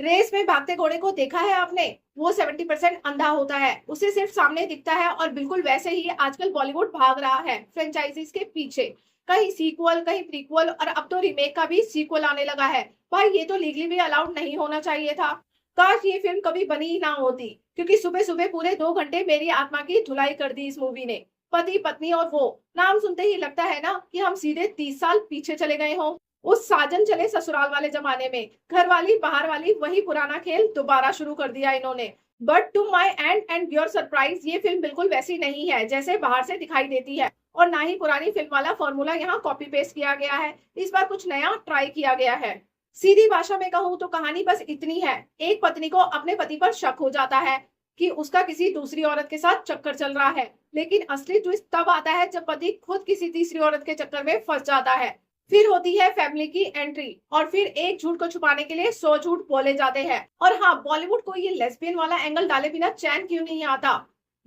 Race में भागते घोड़े को देखा है आपने? वो 70% अंधा होता है, उसे सिर्फ सामने दिखता है। और बिल्कुल वैसे ही आजकल बॉलीवुड भाग रहा है फ्रेंचाइजीज के पीछे। कहीं सीक्वल, कहीं प्रीक्वल, और अब तो रीमेक का भी सीक्वल आने लगा है। भाई ये तो लीगली भी अलाउड नहीं होना चाहिए था। काश ये फिल्म कभी बनी ही ना होती, क्योंकि सुबह सुबह पूरे 2 घंटे मेरी आत्मा की धुलाई कर दी इस मूवी ने। पति पत्नी और वो नाम सुनते ही लगता है ना कि हम सीधे 30 साल पीछे चले गए हों। उस साजन चले ससुराल वाले जमाने में। घर वाली बाहर वाली वही पुराना खेल दोबारा शुरू कर दिया इन्होंने। But to my and your surprise, ये फिल्म बिल्कुल वैसी नहीं है जैसे बाहर से दिखाई देती है। और ना ही पुरानी फिल्म वाला फॉर्मूला यहाँ कॉपी पेस्ट किया गया है। इस बार कुछ नया ट्राई किया गया है। सीधी भाषा में कहूँ तो कहानी बस इतनी है। एक पत्नी को अपने पति पर शक हो जाता है कि उसका किसी दूसरी औरत के साथ चक्कर चल रहा है। लेकिन असली ट्विस्ट तब आता है जब पति खुद किसी तीसरी औरत के चक्कर में फंस जाता है। फिर होती है फैमिली की एंट्री, और फिर एक झूठ को छुपाने के लिए 100 झूठ बोले जाते हैं। और हाँ, बॉलीवुड को ये लेस्बियन वाला एंगल डाले बिना चैन क्यों नहीं आता,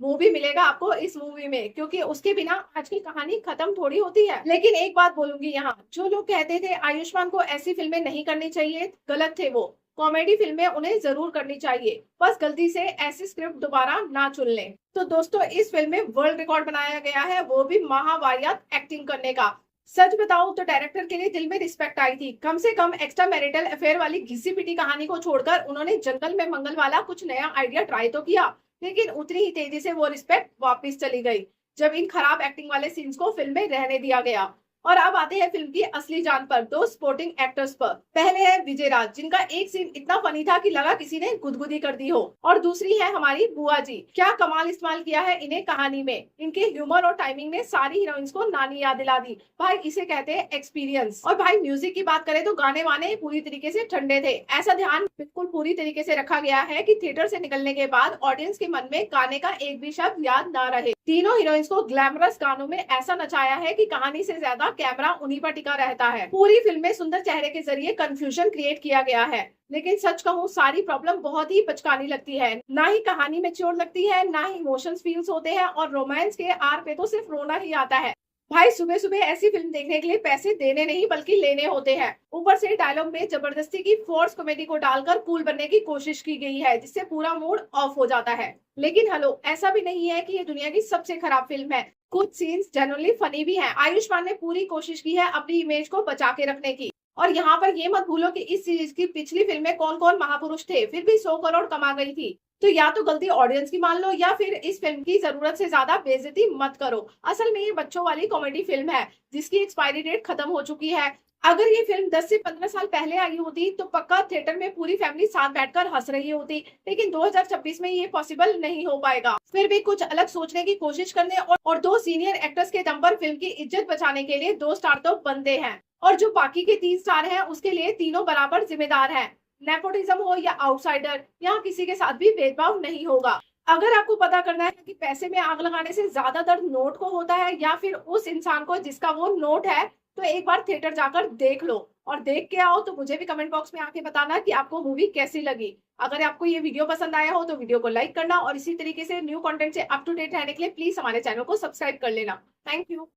वो भी मिलेगा आपको इस मूवी में, क्योंकि उसके बिना आज की कहानी खत्म थोड़ी होती है। लेकिन एक बात बोलूंगी, यहाँ जो लोग कहते थे आयुष्मान को ऐसी फिल्में नहीं करनी चाहिए, गलत थे वो। कॉमेडी फिल्में उन्हें जरूर करनी चाहिए, बस गलती से ऐसी स्क्रिप्ट दोबारा ना चुन लें। तो दोस्तों, इस फिल्म में वर्ल्ड रिकॉर्ड बनाया गया है, वो भी महावाहियात एक्टिंग करने का। सच बताऊं तो डायरेक्टर के लिए दिल में रिस्पेक्ट आई थी। कम से कम एक्स्ट्रा मैरिटल अफेयर वाली घिसी पिटी कहानी को छोड़कर उन्होंने जंगल में मंगल वाला कुछ नया आइडिया ट्राई तो किया। लेकिन उतनी ही तेजी से वो रिस्पेक्ट वापस चली गई जब इन खराब एक्टिंग वाले सीन्स को फिल्म में रहने दिया गया। और अब आते हैं फिल्म की असली जान पर, दो सपोर्टिंग एक्टर्स पर। पहले है विजय राज, जिनका एक सीन इतना फनी था कि लगा किसी ने गुदगुदी कर दी हो। और दूसरी है हमारी बुआ जी। क्या कमाल इस्तेमाल किया है इन्हें कहानी में। इनके ह्यूमर और टाइमिंग ने सारी हीरोइंस को नानी याद दिला दी। भाई इसे कहते हैं एक्सपीरियंस। और भाई म्यूजिक की बात करें तो गाने वाने पूरी तरीके से ठंडे थे। ऐसा ध्यान बिल्कुल पूरी तरीके से रखा गया है कि थिएटर से निकलने के बाद ऑडियंस के मन में गाने का एक भी शब्द याद ना रहे। तीनों हीरोइंस को ग्लैमरस गानों में ऐसा नचाया है कि कहानी से ज्यादा कैमरा उन्हीं पर टिका रहता है। पूरी फिल्म में सुंदर चेहरे के जरिए कंफ्यूजन क्रिएट किया गया है। लेकिन सच कहूँ, सारी प्रॉब्लम बहुत ही बचकानी लगती है। ना ही कहानी में चोट लगती है, ना ही इमोशंस फील्स होते हैं, और रोमांस के आर पे तो सिर्फ रोना ही आता है। भाई सुबह सुबह ऐसी फिल्म देखने के लिए पैसे देने नहीं बल्कि लेने होते हैं। ऊपर से डायलॉग में जबरदस्ती की फोर्स कॉमेडी को डालकर कूल बनने की कोशिश की गई है, जिससे पूरा मूड ऑफ हो जाता है। लेकिन हेलो, ऐसा भी नहीं है कि ये दुनिया की सबसे खराब फिल्म है। कुछ सीन्स जनरली फनी भी हैं। आयुष्मान ने पूरी कोशिश की है अपनी इमेज को बचा के रखने की। और यहाँ पर ये मत भूलो कि इस सीरीज की पिछली फिल्म में कौन कौन महापुरुष थे, फिर भी 100 करोड़ कमा गई थी। तो या तो गलती ऑडियंस की मान लो, या फिर इस फिल्म की जरूरत से ज्यादा बेइज्जती मत करो। असल में ये बच्चों वाली कॉमेडी फिल्म है, जिसकी एक्सपायरी डेट खत्म हो चुकी है। अगर ये फिल्म 10 से 15 साल पहले आई होती तो पक्का थिएटर में पूरी फैमिली साथ बैठकर हंस रही होती। लेकिन 2026 में ये पॉसिबल नहीं हो पाएगा। फिर भी कुछ अलग सोचने की कोशिश करने और दो सीनियर एक्टर्स के दम पर फिल्म की इज्जत बचाने के लिए 2 स्टार तो बनते हैं। और जो बाकी के 3 स्टार हैं, उसके लिए तीनों बराबर जिम्मेदार हैं। नेपोटिज्म हो या आउटसाइडर, यहाँ किसी के साथ भी भेदभाव नहीं होगा। अगर आपको पता करना है कि पैसे में आग लगाने से ज्यादा दर्द नोट को होता है या फिर उस इंसान को जिसका वो नोट है, तो एक बार थिएटर जाकर देख लो। और देख के आओ तो मुझे भी कमेंट बॉक्स में आके बताना कि आपको मूवी कैसी लगी। अगर आपको ये वीडियो पसंद आया हो तो वीडियो को लाइक करना, और इसी तरीके से न्यू कंटेंट से अप टू डेट रहने के लिए प्लीज हमारे चैनल को सब्सक्राइब कर लेना। Thank you.